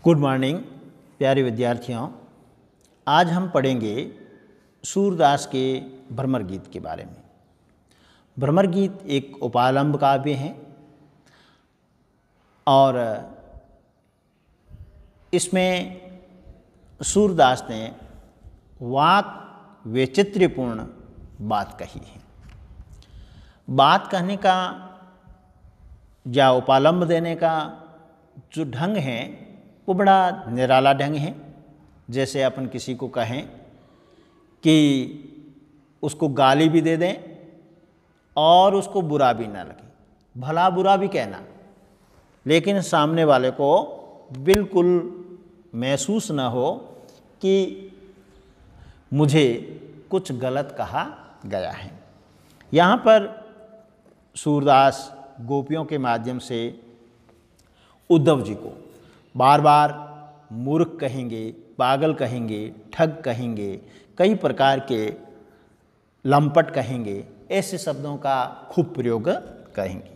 Good morning प्यारे विद्यार्थियों। आज हम पढ़ेंगे सूरदास के भ्रमर गीत के बारे में। भ्रमर गीत एक उपालंब काव्य है और इसमें सूरदास ने वाक वैचित्र्यपूर्ण बात कही है। बात कहने का या उपालंब देने का जो ढंग है वो बड़ा निराला ढंग है। जैसे अपन किसी को कहें कि उसको गाली भी दे दें और उसको बुरा भी ना लगे, भला बुरा भी कहना, लेकिन सामने वाले को बिल्कुल महसूस ना हो कि मुझे कुछ गलत कहा गया है। यहाँ पर सूरदास गोपियों के माध्यम से उद्धव जी को बार बार मूर्ख कहेंगे, पागल कहेंगे, ठग कहेंगे, कई प्रकार के लंपट कहेंगे, ऐसे शब्दों का खूब प्रयोग करेंगे।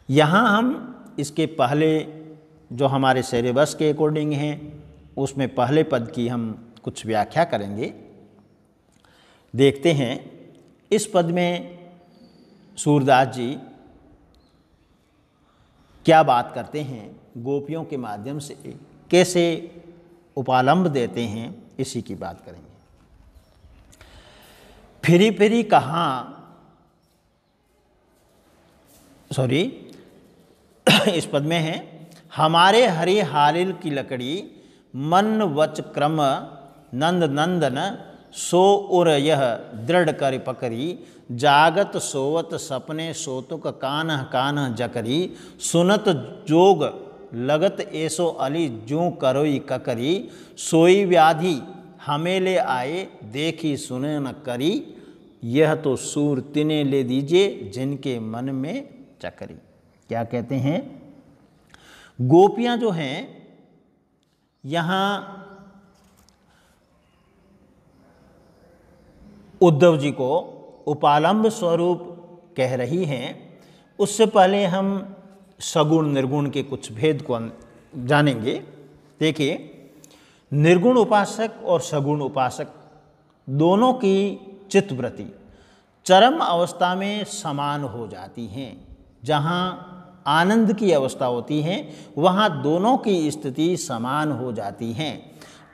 यहाँ हम इसके पहले जो हमारे सिलेबस के अकॉर्डिंग हैं उसमें पहले पद की हम कुछ व्याख्या करेंगे। देखते हैं इस पद में सूरदास जी क्या बात करते हैं, गोपियों के माध्यम से कैसे उपालंब देते हैं, इसी की बात करेंगे। फिरी फिरी कहाँ इस पद में है, हमारे हरि हालिल की लकड़ी मन वच क्रम नंद नंदन सो उर यह दृढ़ कर पकड़ी जागत सोवत सपने सोतुक कान्ह कान्ह जकरी सुनत जोग लगत ऐसो अली जो करोई ककरी सोई व्याधि हमें ले आए देखी सुने न करी यह तो सूर तिने ले दीजिए जिनके मन में चकरी। क्या कहते हैं, गोपियां जो हैं यहाँ उद्धव जी को उपालंब स्वरूप कह रही हैं। उससे पहले हम सगुण निर्गुण के कुछ भेद को जानेंगे। देखिए, निर्गुण उपासक और सगुण उपासक दोनों की चित्तवृत्ति चरम अवस्था में समान हो जाती हैं। जहाँ आनंद की अवस्था होती है वहाँ दोनों की स्थिति समान हो जाती हैं।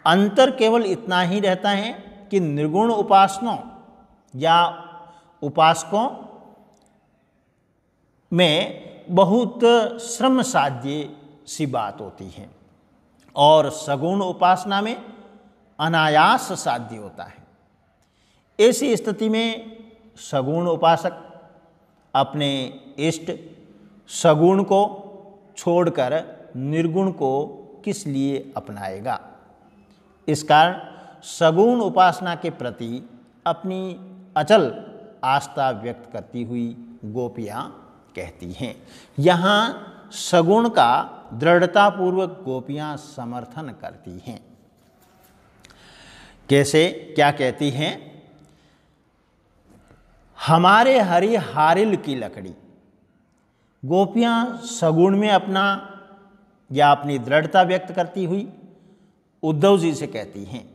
अंतर केवल इतना ही रहता है कि निर्गुण उपासनों या उपासकों में बहुत श्रम साध्य सी बात होती है और सगुण उपासना में अनायास साध्य होता है। ऐसी स्थिति में सगुण उपासक अपने इष्ट सगुण को छोड़कर निर्गुण को किस लिए अपनाएगा। इस कारण सगुण उपासना के प्रति अपनी अचल आस्था व्यक्त करती हुई गोपियाँ कहती हैं। यहाँ सगुण का दृढ़तापूर्वक गोपियाँ समर्थन करती हैं। कैसे, क्या कहती हैं, हमारे हरि हारिल की लकड़ी। गोपियाँ सगुण में अपना या अपनी दृढ़ता व्यक्त करती हुई उद्धव जी से कहती हैं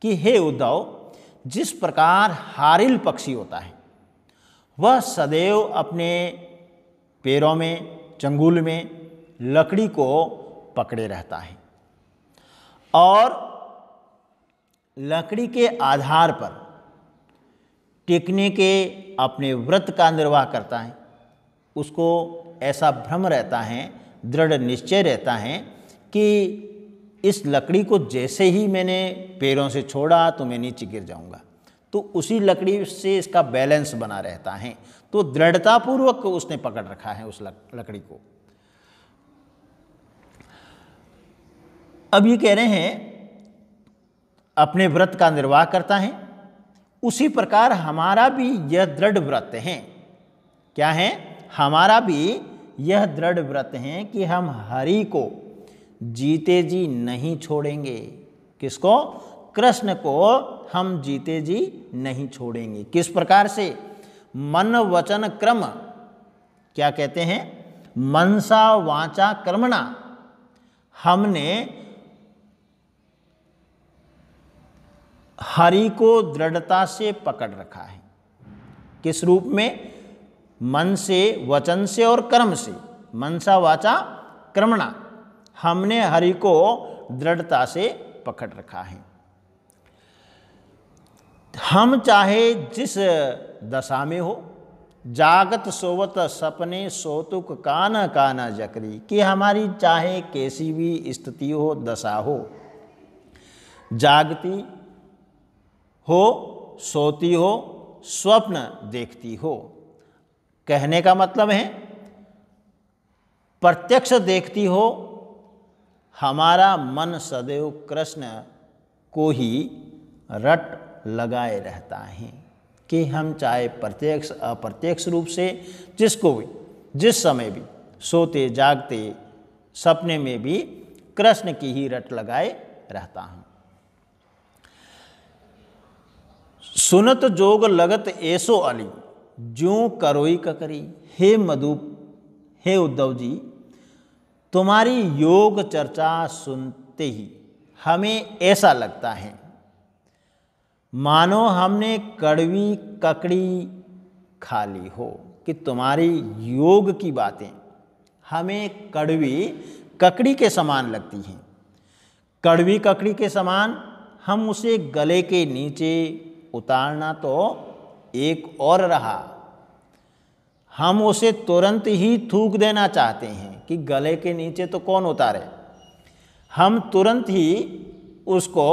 कि हे उद्धव, जिस प्रकार हारिल पक्षी होता है वह सदैव अपने पैरों में, चंगुल में लकड़ी को पकड़े रहता है और लकड़ी के आधार पर टिकने के अपने व्रत का निर्वाह करता है। उसको ऐसा भ्रम रहता है, दृढ़ निश्चय रहता है कि इस लकड़ी को जैसे ही मैंने पैरों से छोड़ा तो मैं नीचे गिर जाऊंगा, तो उसी लकड़ी से इसका बैलेंस बना रहता है। तो दृढ़तापूर्वक उसने पकड़ रखा है उस लकड़ी को। अब ये कह रहे हैं अपने व्रत का निर्वाह करता है, उसी प्रकार हमारा भी यह दृढ़ व्रत है। क्या है, हमारा भी यह दृढ़ व्रत है कि हम हरि को जीते जी नहीं छोड़ेंगे। किसको? कृष्ण को हम जीते जी नहीं छोड़ेंगे। किस प्रकार से? मन वचन क्रम। क्या कहते हैं? मनसा वाचा कर्मणा हमने हरि को दृढ़ता से पकड़ रखा है। किस रूप में? मन से, वचन से और कर्म से। मनसा वाचा कर्मणा हमने हरि को दृढ़ता से पकड़ रखा है। हम चाहे जिस दशा में हो, जागत सोवत सपने सोतुक काना काना जकरी, कि हमारी चाहे कैसी भी स्थिति हो, दशा हो, जागती हो, सोती हो, स्वप्न देखती हो। कहने का मतलब है प्रत्यक्ष देखती हो, हमारा मन सदैव कृष्ण को ही रट लगाए रहता है कि हम चाहे प्रत्यक्ष अप्रत्यक्ष रूप से जिसको भी, जिस समय भी, सोते जागते सपने में भी कृष्ण की ही रट लगाए रहता हूँ। सुनत जोग लगत ऐसो अली, ज्यों करोई ककरी। हे मधु, हे उद्धव जी, तुम्हारी योग चर्चा सुनते ही हमें ऐसा लगता है मानो हमने कड़वी ककड़ी खा ली हो, कि तुम्हारी योग की बातें हमें कड़वी ककड़ी के समान लगती हैं। कड़वी ककड़ी के समान, हम उसे गले के नीचे उतारना तो एक और रहा, हम उसे तुरंत ही थूक देना चाहते हैं कि गले के नीचे तो कौन उतारे, हम तुरंत ही उसको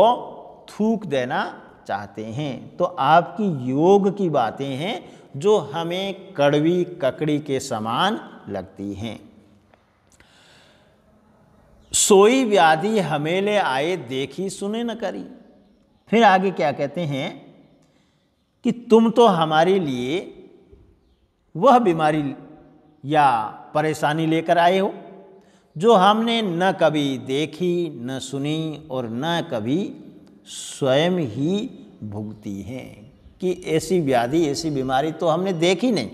थूक देना चाहते हैं। तो आपकी योग की बातें हैं जो हमें कड़वी ककड़ी के समान लगती हैं। सोई व्याधि हमेले आए, देखी सुने न करी। फिर आगे क्या कहते हैं कि तुम तो हमारे लिए वह बीमारी या परेशानी लेकर आए हो जो हमने न कभी देखी, न सुनी और न कभी स्वयं ही भुगती है। कि ऐसी व्याधि, ऐसी बीमारी तो हमने देखी नहीं,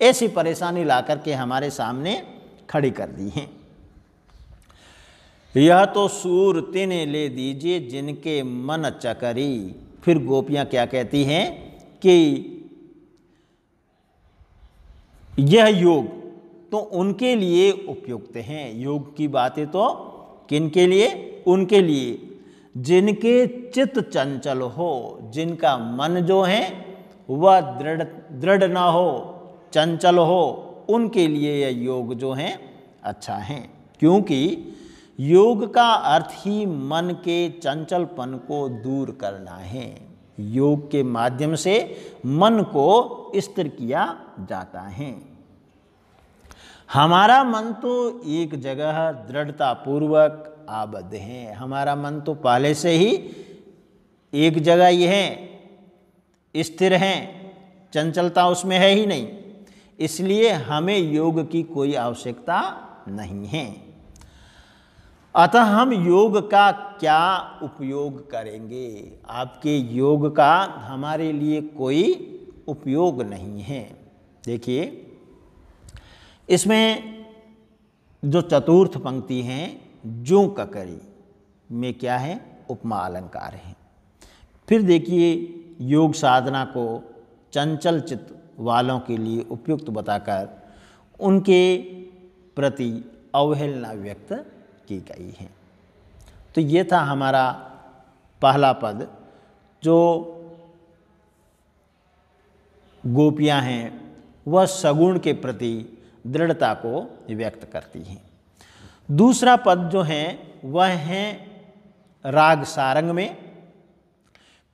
ऐसी परेशानी लाकर के हमारे सामने खड़ी कर दी है। यह तो सूर तिन्हें ले दीजिए जिनके मन चकरी। फिर गोपियां क्या कहती हैं कि यह योग तो उनके लिए उपयुक्त हैं। योग की बातें तो किनके लिए? उनके लिए जिनके चित्त चंचल हो, जिनका मन जो है वह दृढ़ ना हो, चंचल हो, उनके लिए यह योग जो है अच्छा है। क्योंकि योग का अर्थ ही मन के चंचलपन को दूर करना है। योग के माध्यम से मन को स्थिर किया जाता है। हमारा मन तो एक जगह दृढ़ता पूर्वक आबद्ध है। हमारा मन तो पहले से ही एक जगह ही है, स्थिर है, चंचलता उसमें है ही नहीं। इसलिए हमें योग की कोई आवश्यकता नहीं है। अतः हम योग का क्या उपयोग करेंगे? आपके योग का हमारे लिए कोई उपयोग नहीं है। देखिए, इसमें जो चतुर्थ पंक्ति हैं, ज्यों ककरी में क्या है? उपमा अलंकार है। फिर देखिए, योग साधना को चंचल चित्त वालों के लिए उपयुक्त बताकर उनके प्रति अवहेलना व्यक्त की गई है। तो ये था हमारा पहला पद, जो गोपियां हैं वह सगुण के प्रति दृढ़ता को व्यक्त करती हैं। दूसरा पद जो है वह है राग सारंग में।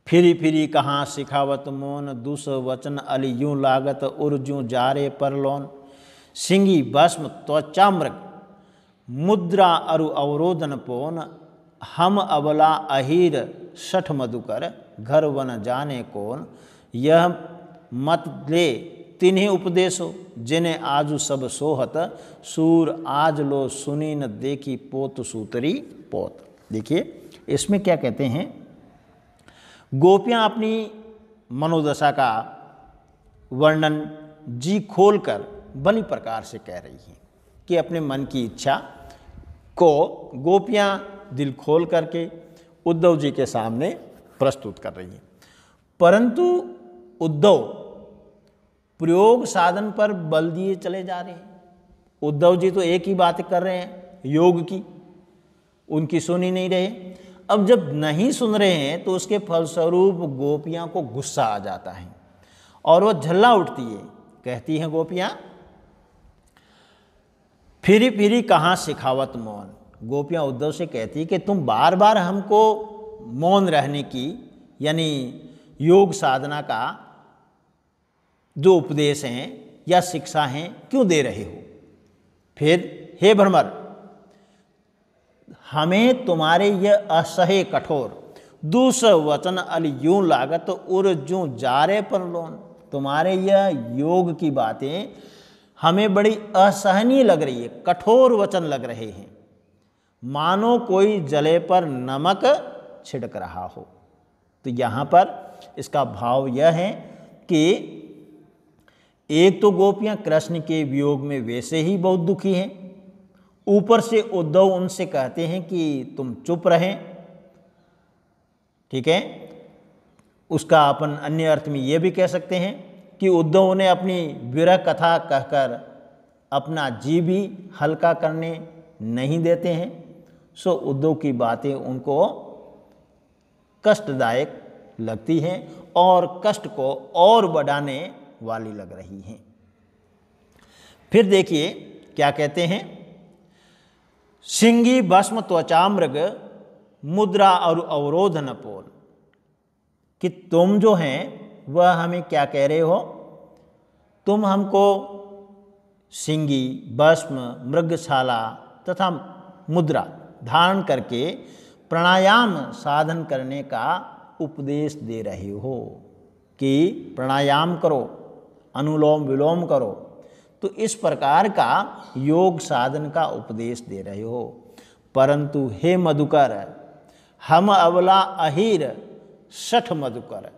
फिरी फिरी कहाँ सिखावत मोन, दुस वचन अली यूं लागत उर ज्यों जारे परलोन। सिंगी भस्म त्वचा मृग मुद्रा अरु अवरोधन पोन। हम अबला अहीर सठ मधुकर घर वन जाने कौन। यह मत ले तिन्हें उपदेशो जिन्हें आजु सब सोहत। सूर आज लो सुनी न देखी पोत सूतरी पोत। देखिए, इसमें क्या कहते हैं, गोपियां अपनी मनोदशा का वर्णन जी खोलकर भली प्रकार से कह रही हैं कि अपने मन की इच्छा को गोपियाँ दिल खोल करके उद्धव जी के सामने प्रस्तुत कर रही हैं। परंतु उद्धव प्रयोग साधन पर बल दिए चले जा रहे हैं। उद्धव जी तो एक ही बात कर रहे हैं योग की, उनकी सुन ही नहीं रहे। अब जब नहीं सुन रहे हैं तो उसके फलस्वरूप गोपियाँ को गुस्सा आ जाता है और वो झल्ला उठती है। कहती हैं गोपियाँ, फिरी फिरी कहाँ सिखावत मौन। गोपियाँ उद्धव से कहती कि तुम बार बार हमको मौन रहने की यानी योग साधना का जो उपदेश हैं या शिक्षा हैं क्यों दे रहे हो। फिर हे भ्रमर, हमें तुम्हारे यह असह्य कठोर दूसर वचन अल यूं लागत उर जूं जारे पर लोन। तुम्हारे यह योग की बातें हमें बड़ी असहनीय लग रही है, कठोर वचन लग रहे हैं, मानो कोई जले पर नमक छिड़क रहा हो। तो यहाँ पर इसका भाव यह है कि एक तो गोपियाँ कृष्ण के वियोग में वैसे ही बहुत दुखी हैं, ऊपर से उद्धव उनसे कहते हैं कि तुम चुप रहें। ठीक है, उसका अपन अन्य अर्थ में ये भी कह सकते हैं कि उद्धव ने अपनी विरह कथा कहकर अपना जी भी हल्का करने नहीं देते हैं। सो उद्धव की बातें उनको कष्टदायक लगती हैं और कष्ट को और बढ़ाने वाली लग रही हैं। फिर देखिए क्या कहते हैं, सिंगी भस्म त्वचा मृग मुद्रा और अवरोध न पोल। कि तुम जो हैं वह हमें क्या कह रहे हो, तुम हमको सिंगी भस्म मृगशाला तथा मुद्रा धारण करके प्राणायाम साधन करने का उपदेश दे रहे हो कि प्राणायाम करो, अनुलोम विलोम करो। तो इस प्रकार का योग साधन का उपदेश दे रहे हो। परंतु हे मधुकर, हम अबला अहीर सठ मधुकर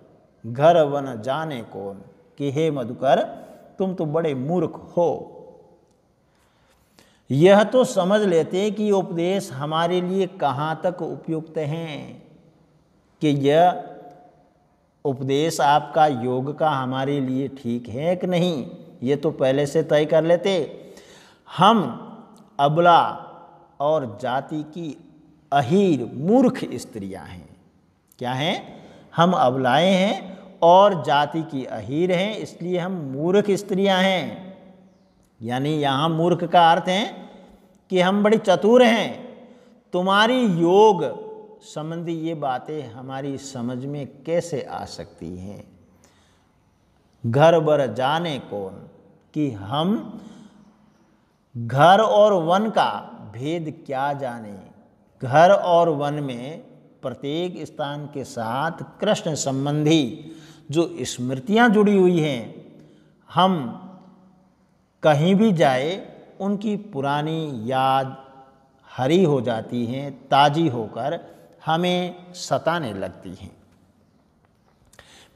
घर वन जाने कौन। कि हे मधुकर, तुम तो बड़े मूर्ख हो। यह तो समझ लेते कि उपदेश हमारे लिए कहाँ तक उपयुक्त हैं, कि यह उपदेश आपका योग का हमारे लिए ठीक है कि नहीं, ये तो पहले से तय कर लेते। हम अबला और जाति की अहीर मूर्ख स्त्रियां हैं। क्या हैं? हम अबलाएं हैं और जाति की अहीर हैं, इसलिए हम मूर्ख स्त्रियां हैं। यानी यहाँ मूर्ख का अर्थ है कि हम बड़ी चतुर हैं। तुम्हारी योग संबंधी ये बातें हमारी समझ में कैसे आ सकती हैं। घर बर जाने कौन, कि हम घर और वन का भेद क्या जाने। घर और वन में प्रत्येक स्थान के साथ कृष्ण संबंधी जो स्मृतियाँ जुड़ी हुई हैं, हम कहीं भी जाए उनकी पुरानी याद हरी हो जाती हैं, ताजी होकर हमें सताने लगती हैं।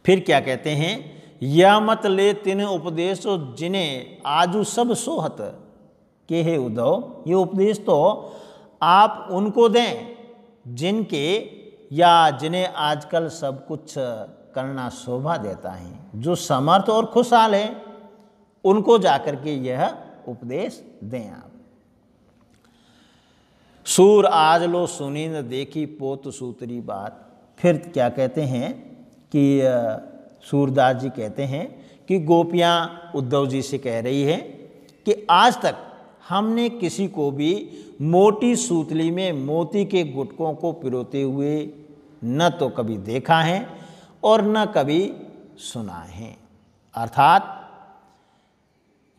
फिर क्या कहते हैं, या मत ले तिन उपदेशो जिन्हें आजू सब सोहत। के हे उद्धव, ये उपदेश तो आप उनको दें जिनके या जिन्हें आजकल सब कुछ करना शोभा देता है, जो समर्थ और खुशहाल है, उनको जाकर के यह उपदेश दें आप। सूर आज लो सुनींद देखी पोत सूतरी बात। फिर क्या कहते हैं कि सूरदास जी कहते हैं कि गोपियाँ उद्धव जी से कह रही है कि आज तक हमने किसी को भी मोटी सूतली में मोती के गुटकों को पिरोते हुए न तो कभी देखा है और न कभी सुना है। अर्थात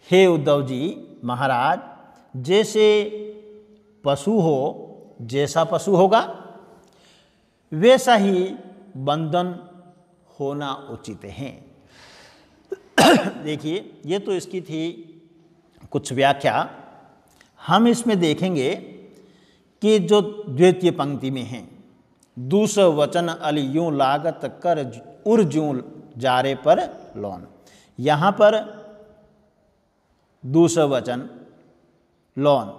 हे उद्धव जी महाराज, जैसे पशु हो, जैसा पशु होगा वैसा ही बंधन होना उचित है। देखिए, ये तो इसकी थी कुछ व्याख्या। हम इसमें देखेंगे कि जो द्वितीय पंक्ति में है, दूसर वचन अल यूं लागत कर उर जूं जारे पर लौन। यहाँ पर दूसर वचन लौन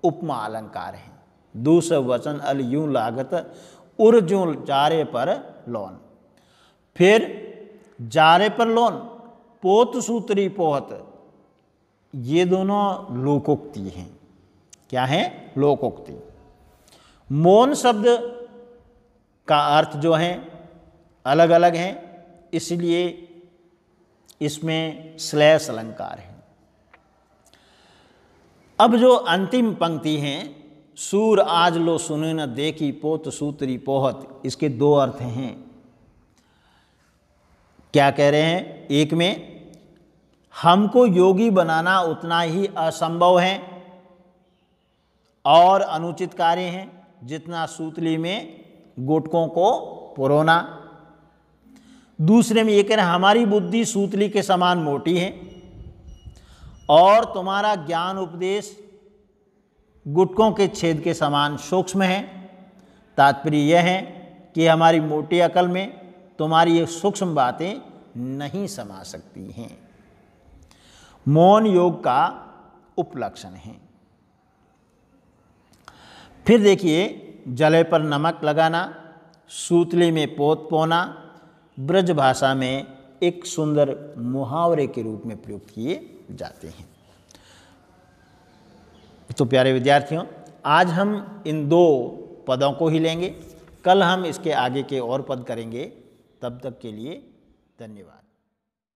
उपमा अलंकार है। दूसर वचन अल यूं लागत उर ज्यों जारे पर लौन। फिर जारे पर लौन, पोत सूतरी पोहत, ये दोनों लोकोक्ति हैं। क्या है? लोकोक्ति। मौन शब्द का अर्थ जो है अलग अलग है, इसलिए इसमें श्लेष अलंकार है। अब जो अंतिम पंक्ति हैं, सूर आज लो सुने न देखी पोत सूतरी पोहत, इसके दो अर्थ हैं। क्या कह रहे हैं? एक में हमको योगी बनाना उतना ही असंभव है और अनुचित कार्य है जितना सूतली में गुटकों को पुरोना। दूसरे में ये कह रहे हैं हमारी बुद्धि सूतली के समान मोटी है और तुम्हारा ज्ञान उपदेश गुटकों के छेद के समान सूक्ष्म है। तात्पर्य यह है कि हमारी मोटी अकल में तुम्हारी ये सूक्ष्म बातें नहीं समा सकती हैं। मौन योग का उपलक्षण है। फिर देखिए, जले पर नमक लगाना, सूतली में पोत पोना ब्रज भाषा में एक सुंदर मुहावरे के रूप में प्रयुक्त किए जाते हैं। तो प्यारे विद्यार्थियों, आज हम इन दो पदों को ही लेंगे, कल हम इसके आगे के और पद करेंगे। तब तक के लिए धन्यवाद।